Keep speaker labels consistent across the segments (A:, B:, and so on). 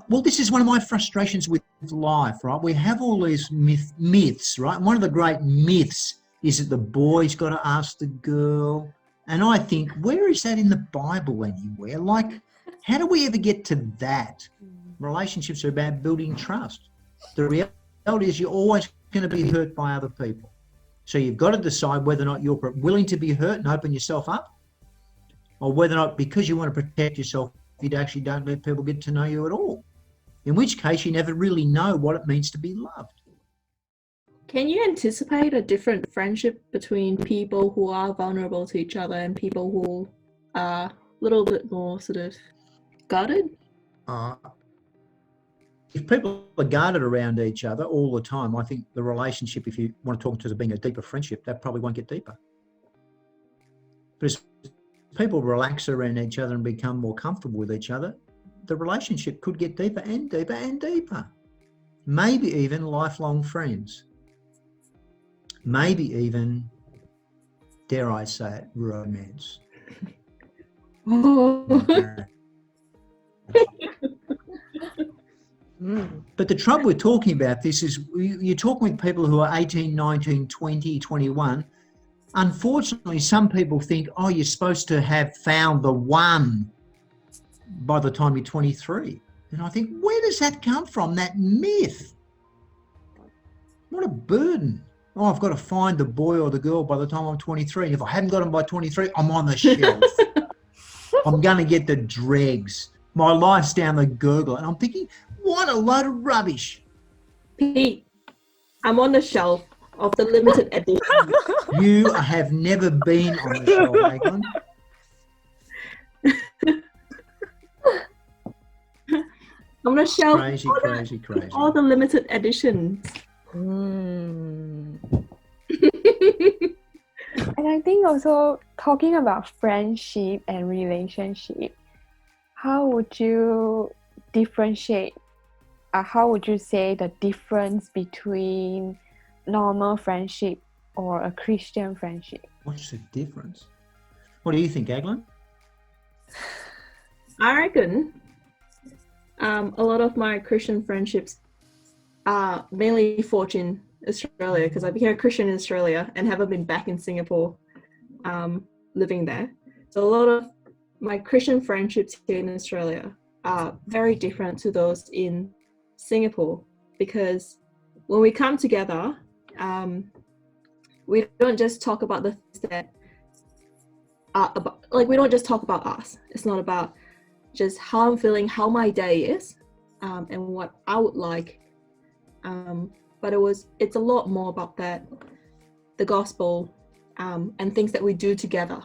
A: well, this is one of my frustrations with life, right? We have all these myths, right? And one of the great myths is that the boy's got to ask the girl. And I think, where is that in the Bible anywhere? Like, how do we ever get to that? Relationships are about building trust. The reality is you're always going to be hurt by other people. So you've got to decide whether or not you're willing to be hurt and open yourself up, or whether or not, because you want to protect yourself, you actually don't let people get to know you at all. In which case, you never really know what it means to be loved.
B: Can you anticipate a different friendship between people who are vulnerable to each other and people who are a little bit more sort of guarded?
A: If people are guarded around each other all the time, I think the relationship, if you want to talk to it as being a deeper friendship, that probably won't get deeper. But as people relax around each other and become more comfortable with each other, the relationship could get deeper and deeper and deeper. Maybe even lifelong friends. Maybe even, dare I say it, romance. Okay. But the trouble with talking about this is you're talking with people who are 18, 19, 20, 21. Unfortunately, some people think, oh, you're supposed to have found the one by the time you're 23. And I think, where does that come from, that myth? What a burden. Oh, I've got to find the boy or the girl by the time I'm 23. And if I haven't got them by 23, I'm on the shelf. I'm going to get the dregs. My life's down the gurgle. And I'm thinking, what a load of rubbish.
B: Pete, I'm on the shelf of the limited edition.
A: You have never been on the shelf, Aglin.
B: I'm on the shelf.
A: Crazy.
B: All the limited editions.
C: And I think also talking about friendship and relationship, how would you differentiate? How would you say the difference between normal friendship or a Christian friendship?
A: What's the difference? What do you think, Aglin?
B: I reckon a lot of my Christian friendships are mainly forged in Australia, because I became a Christian in Australia and haven't been back in Singapore living there. So a lot of my Christian friendships here in Australia are very different to those in Singapore, because when we come together, we don't just talk about the things that are about, like, we don't just talk about us. It's not about just how I'm feeling, how my day is, and what I would like. But it's a lot more about that, the gospel, and things that we do together.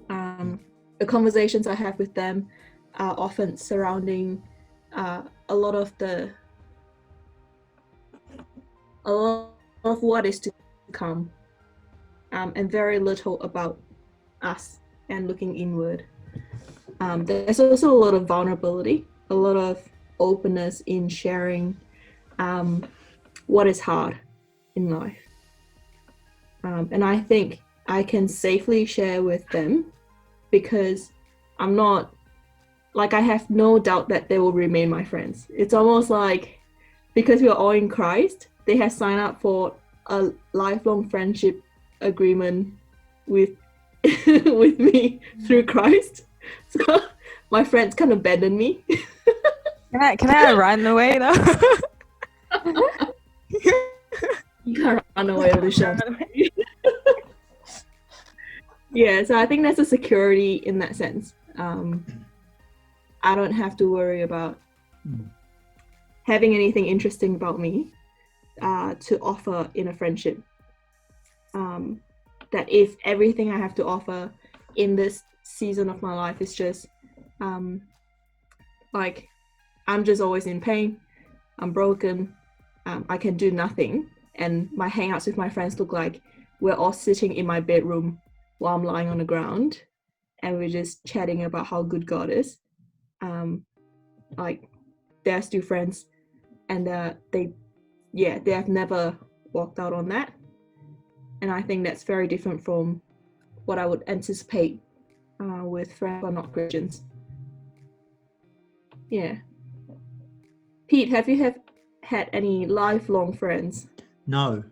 B: The conversations I have with them are often surrounding a lot of what is to come, and very little about us and looking inward. There's also a lot of vulnerability, a lot of openness in sharing what is hard in life. And I think I can safely share with them, because I'm not, like, I have no doubt that they will remain my friends. It's almost like, because we are all in Christ, they have signed up for a lifelong friendship agreement with with me through Christ. So my friends can't abandon me.
D: Can I run away now?
B: You can't run away, Alicia. Yeah, so I think that's a security in that sense. I don't have to worry about having anything interesting about me to offer in a friendship. That if everything I have to offer in this season of my life is just like, I'm just always in pain, I'm broken, I can do nothing, and my hangouts with my friends look like we're all sitting in my bedroom while I'm lying on the ground and we're just chatting about how good God is. Like, they're still friends, and they have never walked out on that. And I think that's very different from what I would anticipate with friends who are not Christians. Yeah. Pete, have you had any lifelong friends?
A: No,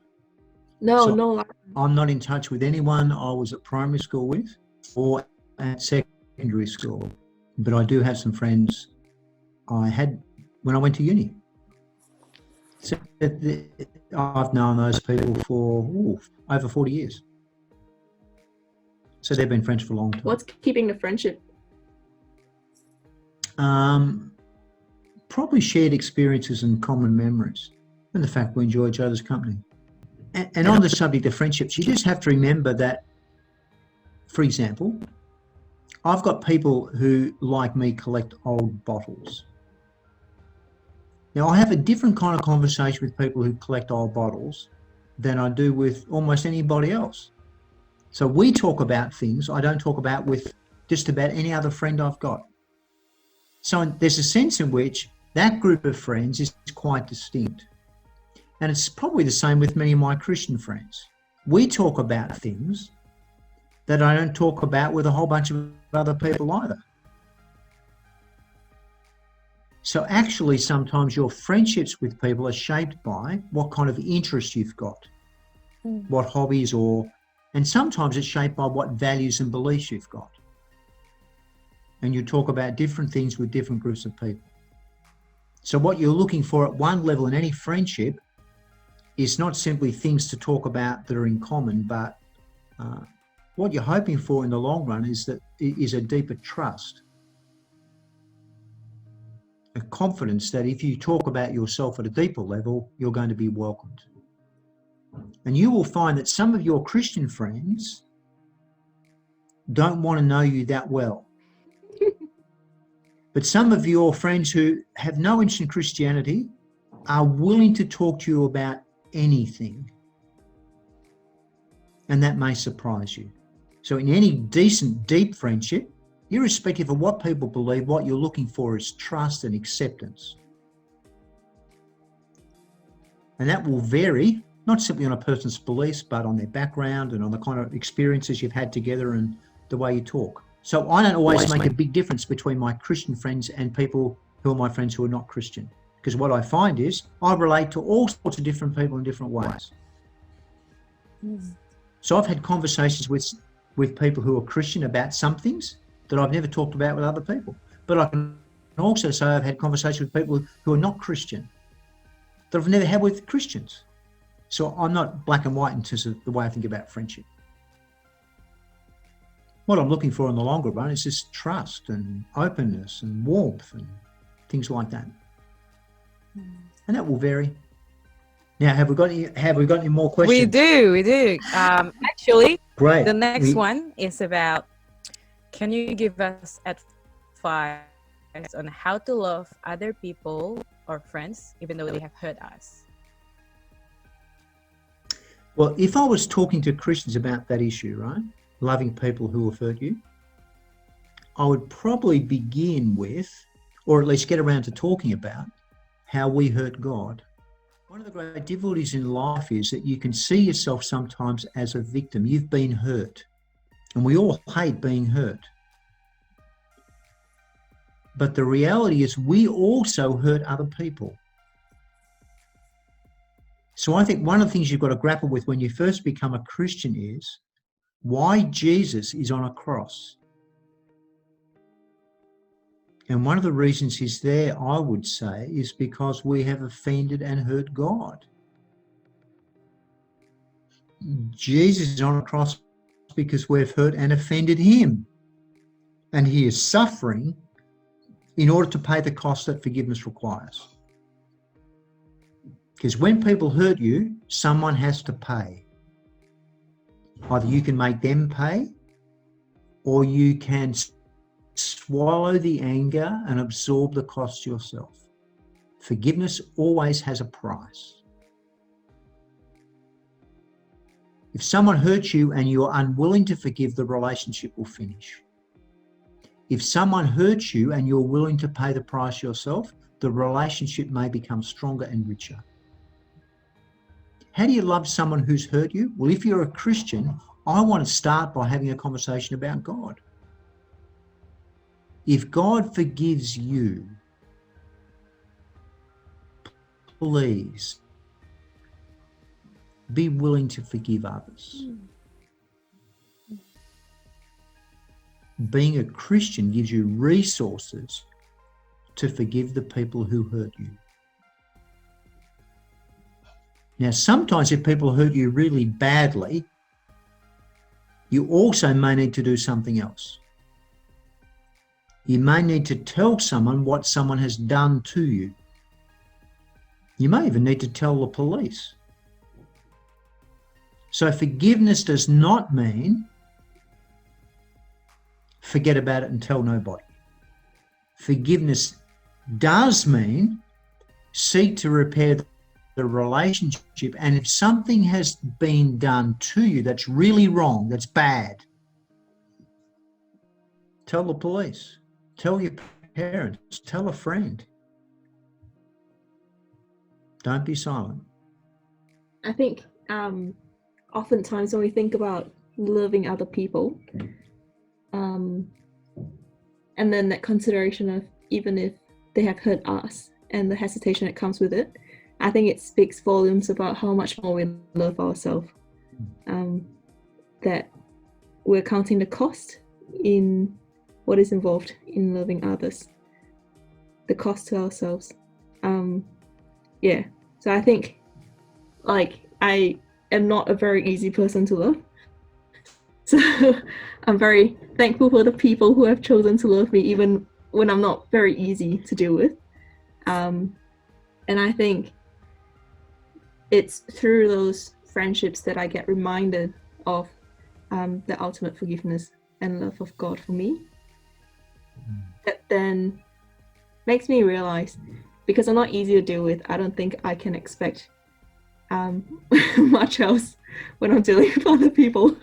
B: No,
A: So-
B: no.
A: I'm not in touch with anyone I was at primary school with or at secondary school, but I do have some friends I had when I went to uni. So I've known those people for over 40 years. So they've been friends for a long time.
B: What's keeping the friendship?
A: Probably shared experiences and common memories, and the fact we enjoy each other's company. And on the subject of friendships, you just have to remember that, for example, I've got people who, like me, collect old bottles. Now, I have a different kind of conversation with people who collect old bottles than I do with almost anybody else. So we talk about things I don't talk about with just about any other friend I've got. So there's a sense in which that group of friends is quite distinct. And it's probably the same with many of my Christian friends. We talk about things that I don't talk about with a whole bunch of other people either. So actually, sometimes your friendships with people are shaped by what kind of interest you've got, what hobbies and sometimes it's shaped by what values and beliefs you've got. And you talk about different things with different groups of people. So what you're looking for at one level in any friendship is not simply things to talk about that are in common, but what you're hoping for in the long run is a deeper trust, a confidence that if you talk about yourself at a deeper level, you're going to be welcomed. And you will find that some of your Christian friends don't want to know you that well. But some of your friends who have no interest in Christianity are willing to talk to you about anything. And that may surprise you. So in any decent, deep friendship, irrespective of what people believe, what you're looking for is trust and acceptance. And that will vary, not simply on a person's beliefs, but on their background and on the kind of experiences you've had together and the way you talk. So I don't always make a big difference between my Christian friends and people who are my friends who are not Christian. Because what I find is I relate to all sorts of different people in different ways. So I've had conversations with people who are Christian about some things that I've never talked about with other people. But I can also say I've had conversations with people who are not Christian that I've never had with Christians. So I'm not black and white in terms of the way I think about friendship. What I'm looking for in the longer run is just trust and openness and warmth and things like that. And that will vary. Now, have we got any more questions?
D: We do. Actually,
A: Great.
D: the next one is about, can you give us advice on how to love other people or friends even though they have hurt us?
A: Well, if I was talking to Christians about that issue, right, loving people who have hurt you, I would probably begin with, or at least get around to talking about, how we hurt God. One of the great difficulties in life is that you can see yourself sometimes as a victim. You've been hurt, and we all hate being hurt. But the reality is we also hurt other people. So I think one of the things you've got to grapple with when you first become a Christian is why Jesus is on a cross. And one of the reasons he's there, I would say, is because we have offended and hurt God. Jesus is on a cross because we've hurt and offended him. And he is suffering in order to pay the cost that forgiveness requires. Because when people hurt you, someone has to pay. Either you can make them pay, or you can swallow the anger and absorb the cost yourself. Forgiveness always has a price. If someone hurts you and you're unwilling to forgive, the relationship will finish. If someone hurts you and you're willing to pay the price yourself, the relationship may become stronger and richer. How do you love someone who's hurt you? Well, if you're a Christian, I want to start by having a conversation about God. If God forgives you, please be willing to forgive others. Being a Christian gives you resources to forgive the people who hurt you. Now, sometimes if people hurt you really badly, you also may need to do something else. You may need to tell someone what someone has done to you. You may even need to tell the police. So forgiveness does not mean forget about it and tell nobody. Forgiveness does mean seek to repair the relationship, and if something has been done to you that's really wrong, that's bad, tell the police, tell your parents, tell a friend. Don't be silent.
B: I think oftentimes when we think about loving other people, and then that consideration of even if they have hurt us and the hesitation that comes with it, I think it speaks volumes about how much more we love ourselves. That we're counting the cost in what is involved in loving others, the cost to ourselves. Yeah, so I think I am not a very easy person to love. So I'm very thankful for the people who have chosen to love me, even when I'm not very easy to deal with. And I think it's through those friendships that I get reminded of the ultimate forgiveness and love of God for me. That then makes me realize, because I'm not easy to deal with, I don't think I can expect much else when I'm dealing with other people.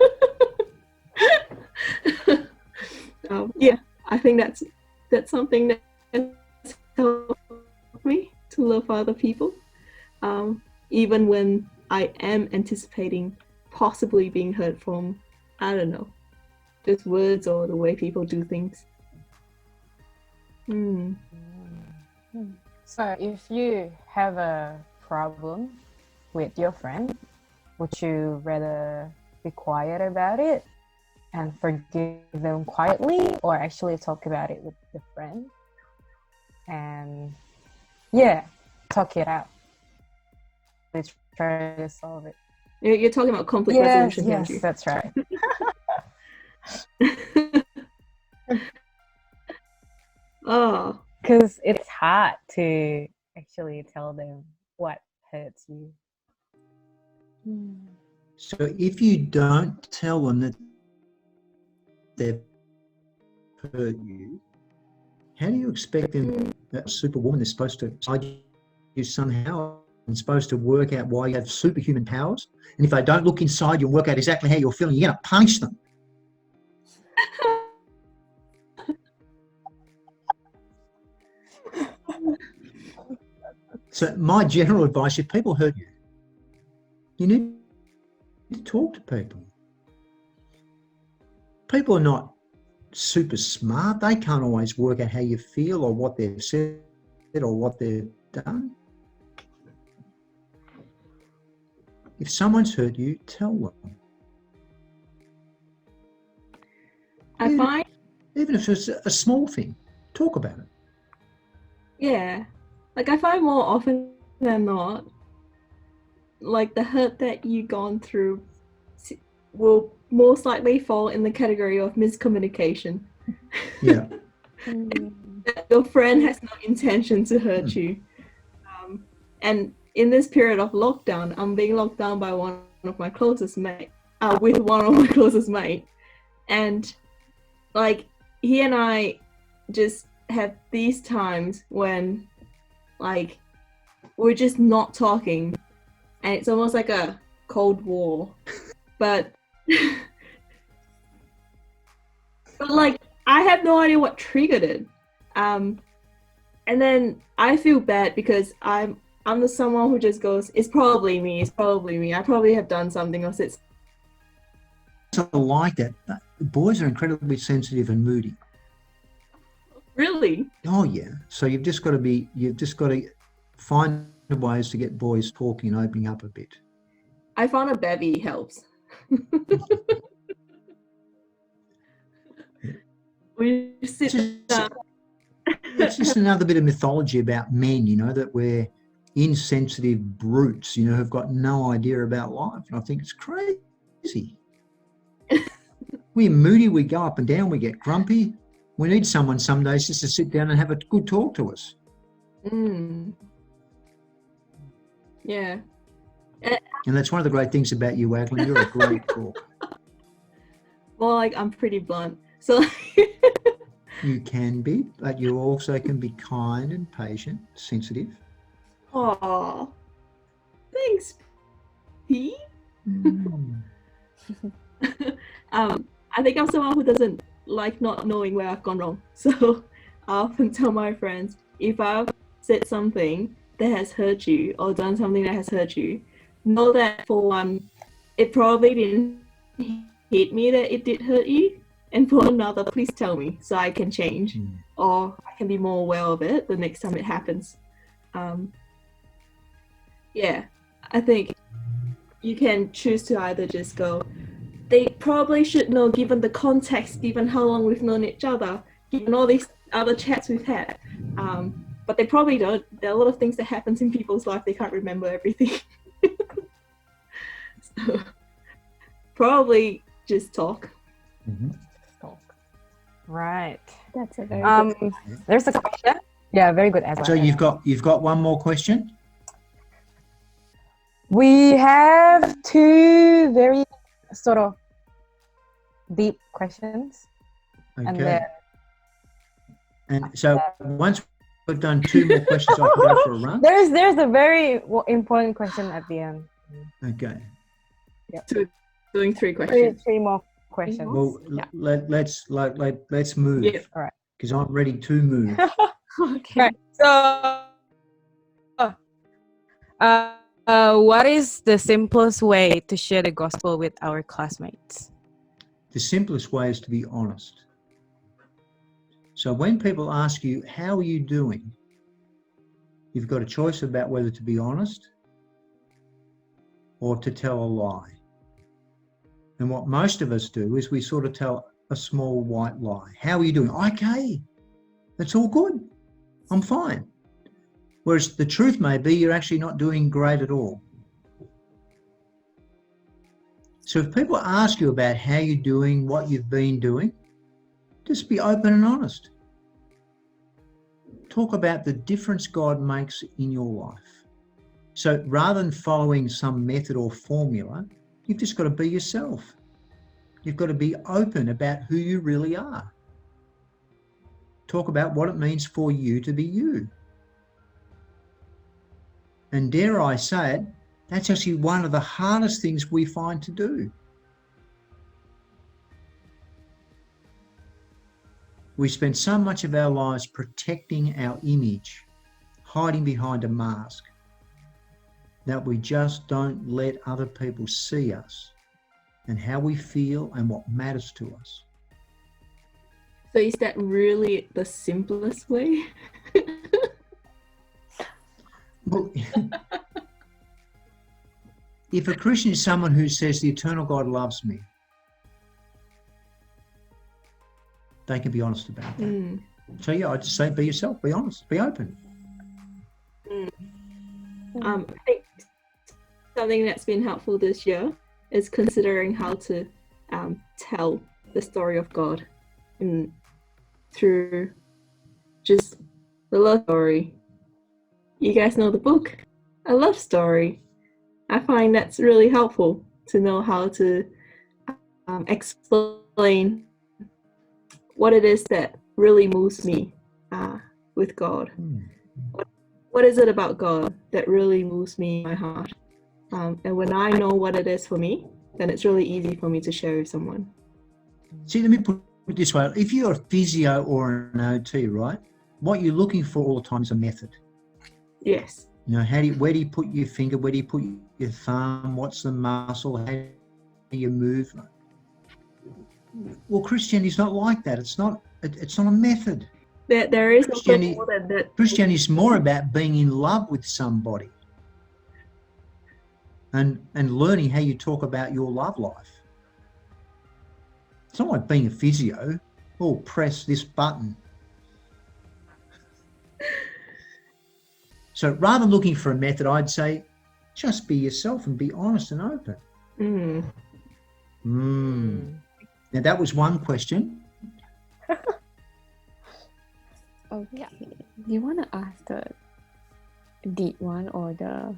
B: Yeah, I think that's something that has helped me to love other people, even when I am anticipating possibly being hurt from, I don't know, just words or the way people do things.
D: So if you have a problem with your friend, would you rather be quiet about it and forgive them quietly, or actually talk about it with the friend and talk it out? Let's try to solve it.
B: You're talking about conflict resolution, aren't you?
D: Yes, that's right.
B: Oh,
D: Because it's hard to actually tell them what hurts you.
A: So if you don't tell them that they've hurt you, how do you expect them, that superwoman is supposed to guide you somehow and supposed to work out why you have superhuman powers? And if they don't look inside you and work out exactly how you're feeling, you're going to punish them. So my general advice, if people hurt you, you need to talk to people. People are not super smart. They can't always work out how you feel or what they've said or what they've done. If someone's hurt you, tell them.
B: I find,
A: even if it's a small thing, talk about it.
B: yeah, I find more often than not, the hurt that you've gone through will most likely fall in the category of miscommunication.
A: Yeah.
B: Your friend has no intention to hurt you. And in this period of lockdown, I'm being locked down by one of my closest mate, with one of my closest mate. And he and I just have these times when we're just not talking, and it's almost like a cold war. But I have no idea what triggered it. And then I feel bad because I'm the someone who just goes, it's probably me, I probably have done something else. It's
A: like that. Boys are incredibly sensitive and moody.
B: Really?
A: Oh yeah. So you've just got to find of ways to get boys talking and opening up a bit.
B: I found a bevy helps. We sit
A: It's just another bit of mythology about men, you know, that we're insensitive brutes, you know, who've got no idea about life. And I think it's crazy. We're moody, we go up and down, we get grumpy. We need someone some days just to sit down and have a good talk to us.
B: Yeah.
A: And that's one of the great things about you, Aglin. You're a great talker.
B: Well, like, I'm pretty blunt. So
A: You can be, but you also can be kind and patient, sensitive.
B: Aw. Thanks, Pete. I think I'm someone who doesn't like not knowing where I've gone wrong. So I often tell my friends, if I've said something that has hurt you or done something that has hurt you, know that for one, it probably didn't hit me that it did hurt you. And for another, please tell me so I can change or I can be more aware of it the next time it happens. Yeah, I think you can choose to either just go, they probably should know given the context, given how long we've known each other, given all these other chats we've had. But they probably don't. There are a lot of things that happens in people's life, they can't remember everything. So probably just talk.
D: Right.
C: That's a very good.
D: There's a question. Yeah, very good as well.
A: So you've got one more question?
D: We have two very sort of deep questions. And
A: Okay.
D: then
A: And so once we've done two more questions, I can go for a run?
D: there's a very important question at the end.
A: Okay.
B: Doing three questions.
D: Three more questions.
A: Well,
D: Yeah.
A: let's move.
B: Yeah.
D: All right.
A: Because I'm ready to move.
B: Okay.
D: Right. So, what is the simplest way to share the gospel with our classmates?
A: The simplest way is to be honest. So when people ask you, how are you doing? You've got a choice about whether to be honest or to tell a lie. And what most of us do is we sort of tell a small white lie. How are you doing? Okay, that's all good. I'm fine. Whereas the truth may be you're actually not doing great at all. So if people ask you about how you're doing, what you've been doing, just be open and honest. Talk about the difference God makes in your life. So rather than following some method or formula, you've just got to be yourself. You've got to be open about who you really are. Talk about what it means for you to be you. And dare I say it, that's actually one of the hardest things we find to do. We spend so much of our lives protecting our image, hiding behind a mask, that we just don't let other people see us and how we feel and what matters to us.
B: So is that really the simplest way?
A: Well, if a Christian is someone who says the eternal God loves me, they can be honest about that. So yeah, I'd just say be yourself, be honest, be open.
B: I think something that's been helpful this year is considering how to tell the story of God through just the love story. You guys know the book, A Love Story. I find that's really helpful to know how to explain what it is that really moves me with God. What is it about God that really moves me in my heart? And when I know what it is for me, then it's really easy for me to share with someone.
A: See, let me put it this way. If you're a physio or an OT, right, what you're looking for all the time is a method.
B: Yes.
A: You know, where do you put your finger? Where do you put your thumb? What's the muscle? How do you move? Well, Christianity's not like that. It's not a method.
B: There is also more than that.
A: Christianity is more about being in love with somebody. and learning how you talk about your love life. It's not like being a physio. Oh, press this button. So rather than looking for a method, I'd say just be yourself and be honest and open. Now that was one question.
C: Oh yeah. Do you want to ask the deep one or the?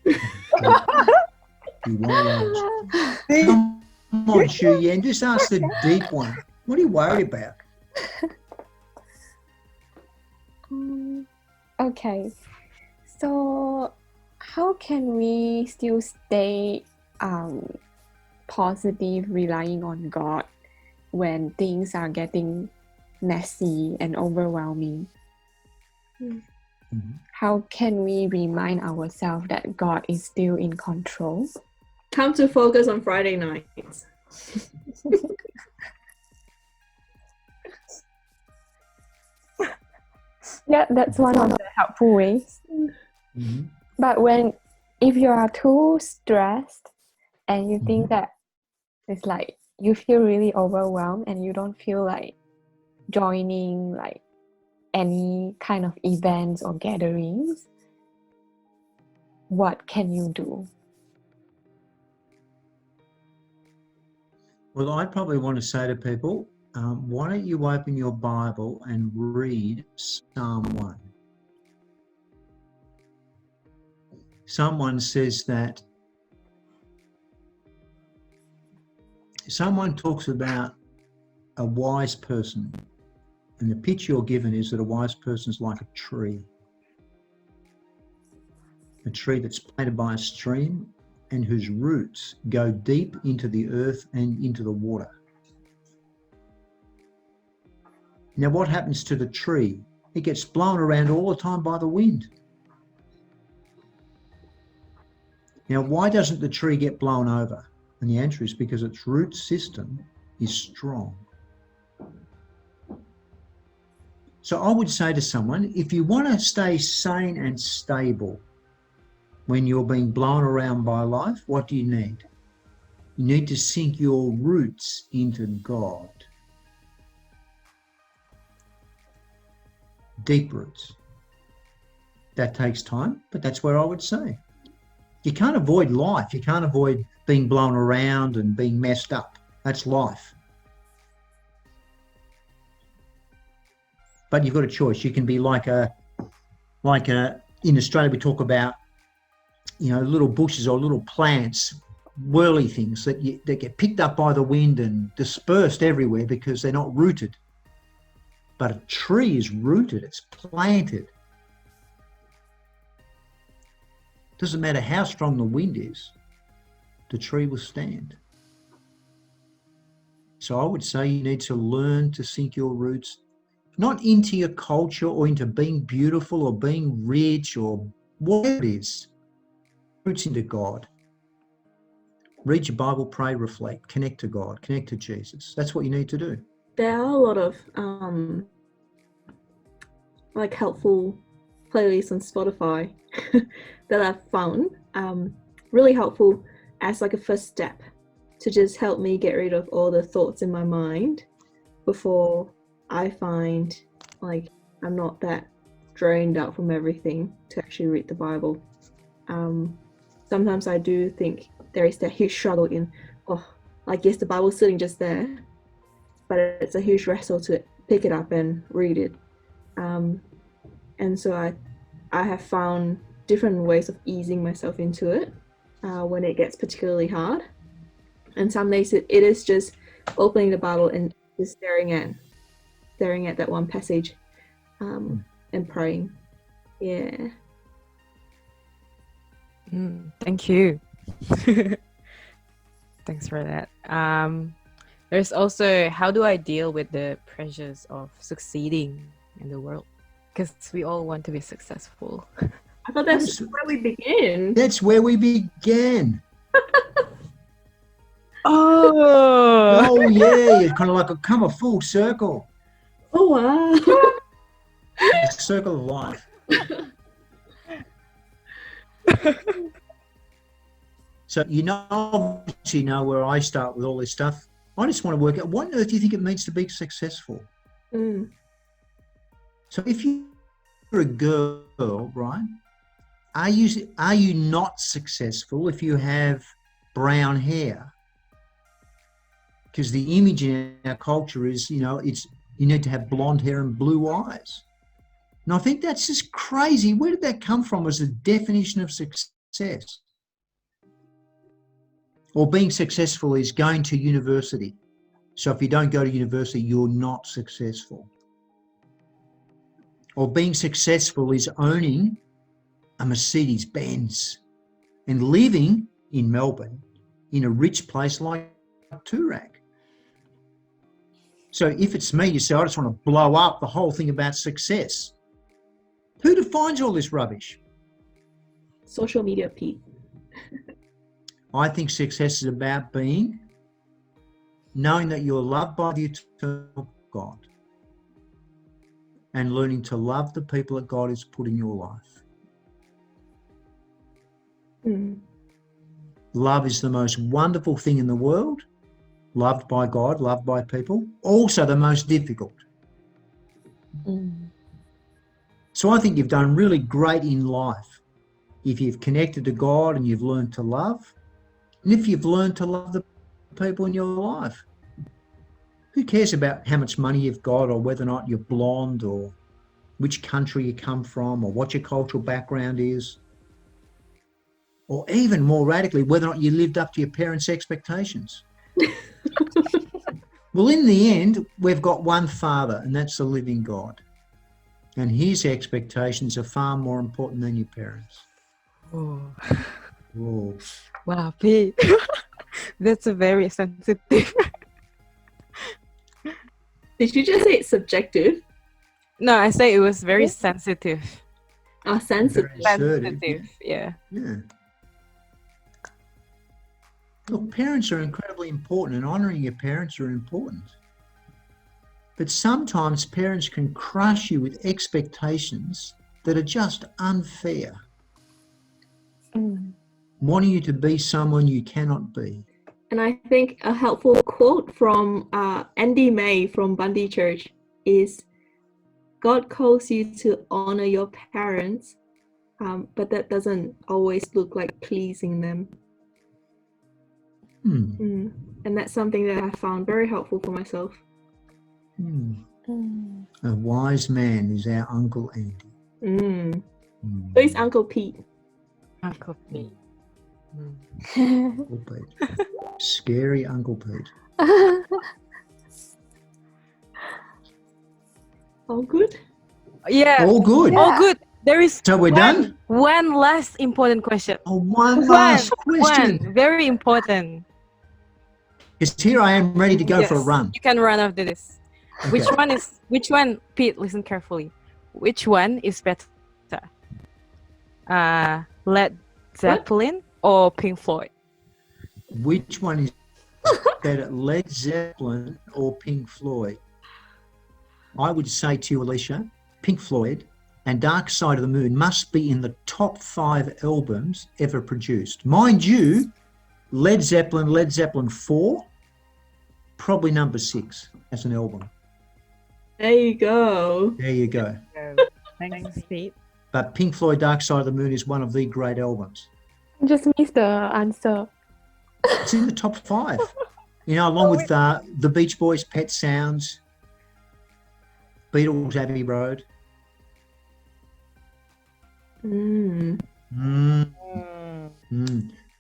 A: You want to come on, Shu Yan, just ask the deep one. What are you worried about?
C: Okay. So how can we still stay positive, relying on God when things are getting messy and overwhelming? How can we remind ourselves that God is still in control?
B: Come to focus on Friday nights.
C: Yeah, that's one of the helpful ways. But if you are too stressed and you think that it's like you feel really overwhelmed and you don't feel like joining like any kind of events or gatherings, what can you do?
A: Well, I'd probably want to say to people, why don't you open your Bible and read Psalm 1. Psalm 1 says that someone talks about a wise person, and the picture you're given is that a wise person is like a tree that's planted by a stream and whose roots go deep into the earth and into the water. Now, what happens to the tree? It gets blown around all the time by the wind. Now, why doesn't the tree get blown over? And the answer is because its root system is strong. So I would say to someone, if you want to stay sane and stable when you're being blown around by life, what do you need? You need to sink your roots into God. Deep roots. That takes time, but that's where I would say. You can't avoid life. You can't avoid being blown around and being messed up. That's life. But you've got a choice. You can be like a in Australia we talk about, little bushes or little plants, whirly things that get picked up by the wind and dispersed everywhere because they're not rooted. But a tree is rooted, it's planted. Doesn't matter how strong the wind is, the tree will stand. So I would say you need to learn to sink your roots, not into your culture or into being beautiful or being rich or whatever it is. Roots into God. Read your Bible, pray, reflect, connect to God, connect to Jesus. That's what you need to do.
B: There are a lot of helpful playlists on Spotify that I've found really helpful as like a first step to just help me get rid of all the thoughts in my mind before I find like I'm not that drained out from everything to actually read the Bible. Sometimes I do think there is that huge struggle in, yes, the Bible's sitting just there, but it's a huge wrestle to pick it up and read it. And so I have found different ways of easing myself into it when it gets particularly hard. And some days it is just opening the Bible and just staring at that one passage and praying. Yeah.
D: Thank you. Thanks for that. There's also, how do I deal with the pressures of succeeding in the world? Because we all want to be successful.
B: I thought that's where we begin.
A: That's where we began.
D: Oh
A: yeah, it's kind of like come a full circle.
B: Oh wow.
A: It's a circle of life. So obviously know where I start with all this stuff. I just want to work out, what on earth do you think it means to be successful?
B: Mm.
A: So if you're a girl, right, are you not successful if you have brown hair? Because the image in our culture is, you need to have blonde hair and blue eyes. And I think that's just crazy. Where did that come from as a definition of success? Or being successful is going to university. So if you don't go to university, you're not successful. Or being successful is owning a Mercedes Benz and living in Melbourne in a rich place like Toorak. So if it's me, you say, I just want to blow up the whole thing about success. Who defines all this rubbish?
B: Social media, Pete.
A: I think success is about knowing that you're loved by the eternal God and learning to love the people that God has put in your life.
B: Mm.
A: Love is the most wonderful thing in the world. Loved by God, loved by people. Also the most difficult.
C: Mm.
A: So I think you've done really great in life if you've connected to God and you've learned to love, and if you've learned to love the people in your life. Who cares about how much money you've got or whether or not you're blonde or which country you come from or what your cultural background is? Or even more radically, whether or not you lived up to your parents' expectations. Well, in the end, we've got one Father, and that's the living God. And his expectations are far more important than your parents.
D: Oh.
A: Whoa.
D: Wow, Pete. That's a very sensitive.
B: Did you just say it's subjective?
D: No, I say it was very sensitive.
B: Sensitive.
A: Very assertive.
D: Sensitive, yeah.
A: Yeah. Look, parents are incredibly important, and honouring your parents are important. But sometimes parents can crush you with expectations that are just unfair.
C: Mm.
A: Wanting you to be someone you cannot be.
B: And I think a helpful quote from Andy May from Bundy Church is, God calls you to honor your parents, but that doesn't always look like pleasing them. And that's something that I found very helpful for myself.
A: A wise man is our Uncle Andy.
B: So it's Uncle Pete.
D: Uncle Pete.
A: Uncle Pete. Scary Uncle Pete.
B: All good?
D: Yeah.
A: All good.
D: All good. There is
A: So we're done?
D: One last important question.
A: Oh, one last question.
D: One. Very important.
A: Because here I am ready to go for a run.
D: You can run after this.
A: Okay.
D: Which one, Pete, listen carefully. Which one is better? Led Zeppelin or Pink Floyd?
A: Which one is better, Led Zeppelin or Pink Floyd? I would say to you, Alicia, Pink Floyd and Dark Side of the Moon must be in the top 5 albums ever produced. Mind you, Led Zeppelin 4, probably number 6 as an album.
B: There you go.
A: There you go.
D: Thanks, Pete.
A: But Pink Floyd Dark Side of the Moon is one of the great albums.
C: Just missed the answer.
A: It's in the top 5. Along with the Beach Boys' Pet Sounds, Beatles' Abbey Road. I'm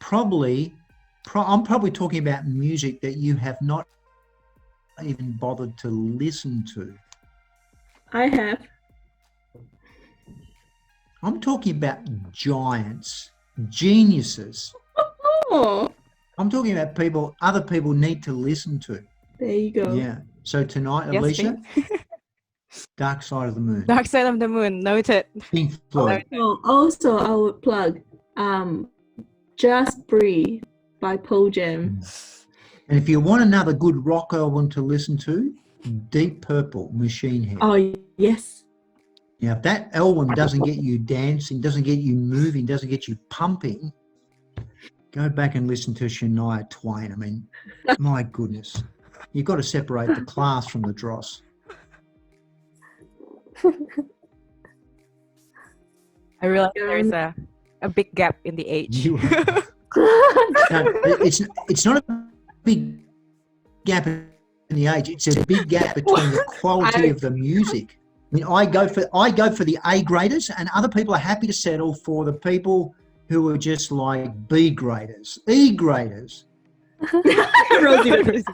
A: probably talking about music that you have not even bothered to listen to.
B: I have.
A: I'm talking about giants, geniuses.
B: Oh,
A: I'm talking about other people need to listen to.
B: there you go.
A: Yeah. So tonight,
D: Yes,
A: Alicia, Dark Side of the Moon.
D: Dark Side of the Moon, noted.
A: Pink Floyd.
B: Also, I would plug Just Breathe by Pearl Jam.
A: And if you want another good rock album to listen to, Deep Purple, Machine Head.
B: Oh, yes.
A: If that album doesn't get you dancing, doesn't get you moving, doesn't get you pumping, Go back and listen to Shania Twain. I mean, my goodness. You've got to separate the class from the dross.
E: I realize there's a big gap in the age.
A: You No, it's not a big gap in the age. It's a big gap between the quality of the music. I mean, I go for the A graders, and other people are happy to settle for the people who are just like B graders, E graders.
E: Rosie.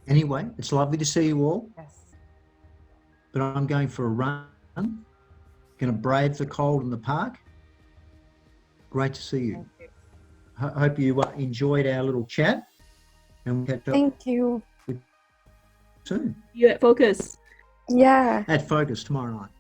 A: Anyway, it's lovely to see you all,
D: Yes.
A: but I'm going for a run. Going to brave the cold in the park. Great to see you. Hope you enjoyed our little chat, and we'll catch up
C: Thank you.
A: soon
B: You at Focus.
C: Yeah.
A: at Focus tomorrow night.